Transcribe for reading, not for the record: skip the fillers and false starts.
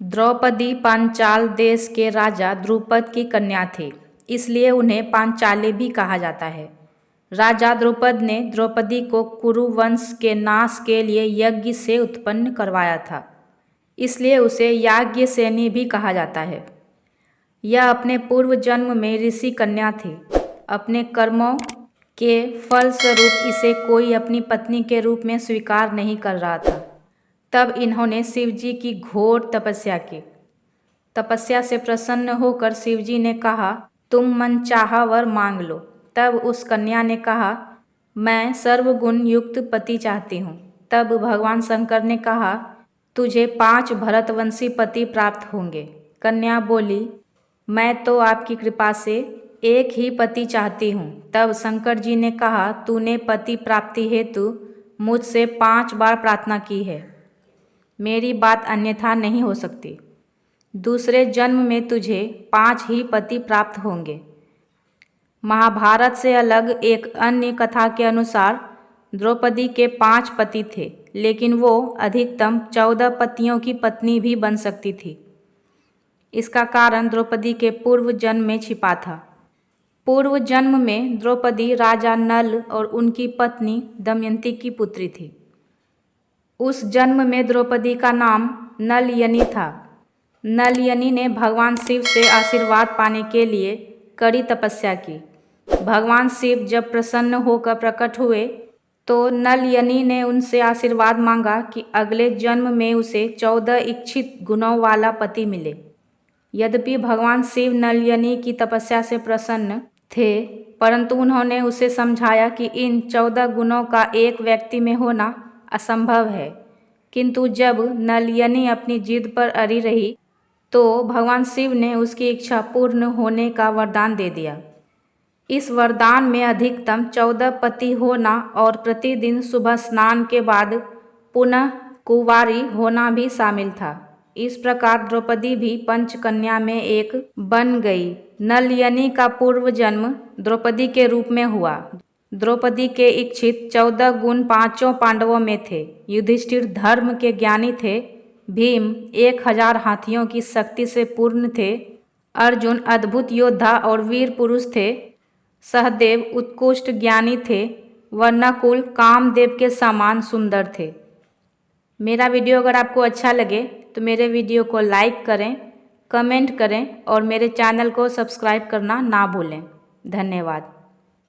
द्रौपदी पांचाल देश के राजा द्रुपद की कन्या थी, इसलिए उन्हें पांचाली भी कहा जाता है। राजा द्रुपद ने द्रौपदी को कुरु वंश के नाश के लिए यज्ञ से उत्पन्न करवाया था, इसलिए उसे याज्ञसेनी भी कहा जाता है। यह अपने पूर्व जन्म में ऋषि कन्या थी। अपने कर्मों के फलस्वरूप इसे कोई अपनी पत्नी के रूप में स्वीकार नहीं कर रहा था। तब इन्होंने शिवजी की घोर तपस्या की। तपस्या से प्रसन्न होकर शिवजी ने कहा, तुम मनचाहा वर मांग लो। तब उस कन्या ने कहा, मैं सर्वगुण युक्त पति चाहती हूँ। तब भगवान शंकर ने कहा, तुझे 5 भरतवंशी पति प्राप्त होंगे। कन्या बोली, मैं तो आपकी कृपा से एक ही पति चाहती हूँ। तब शंकर जी ने कहा, तूने पति प्राप्ति हेतु मुझसे 5 बार प्रार्थना की है, मेरी बात अन्यथा नहीं हो सकती। दूसरे जन्म में तुझे 5 ही पति प्राप्त होंगे। महाभारत से अलग एक अन्य कथा के अनुसार द्रौपदी के 5 पति थे, लेकिन वो अधिकतम 14 पतियों की पत्नी भी बन सकती थी। इसका कारण द्रौपदी के पूर्व जन्म में छिपा था। पूर्व जन्म में द्रौपदी राजा नल और उनकी पत्नी दमयंती की पुत्री थी। उस जन्म में द्रौपदी का नाम नलयनी था। नलयनी ने भगवान शिव से आशीर्वाद पाने के लिए कड़ी तपस्या की। भगवान शिव जब प्रसन्न होकर प्रकट हुए तो नलयनी ने उनसे आशीर्वाद मांगा कि अगले जन्म में उसे 14 इच्छित गुणों वाला पति मिले। यद्यपि भगवान शिव नलयनी की तपस्या से प्रसन्न थे, परंतु उन्होंने उसे समझाया कि इन 14 गुणों का एक व्यक्ति में होना असंभव है। किंतु जब नलयनी अपनी जिद पर अड़ी रही तो भगवान शिव ने उसकी इच्छा पूर्ण होने का वरदान दे दिया। इस वरदान में अधिकतम 14 पति होना और प्रतिदिन सुबह स्नान के बाद पुनः कुंवारी होना भी शामिल था। इस प्रकार द्रौपदी भी पंचकन्या में एक बन गई। नलयनी का पूर्व जन्म द्रौपदी के रूप में हुआ। द्रौपदी के इच्छित 14 गुण 5 पांडवों में थे। युधिष्ठिर धर्म के ज्ञानी थे। भीम 1000 हाथियों की शक्ति से पूर्ण थे। अर्जुन अद्भुत योद्धा और वीर पुरुष थे। सहदेव उत्कृष्ट ज्ञानी थे। व नकुल कामदेव के समान सुंदर थे। मेरा वीडियो अगर आपको अच्छा लगे तो मेरे वीडियो को लाइक करें, कमेंट करें और मेरे चैनल को सब्सक्राइब करना ना भूलें। धन्यवाद।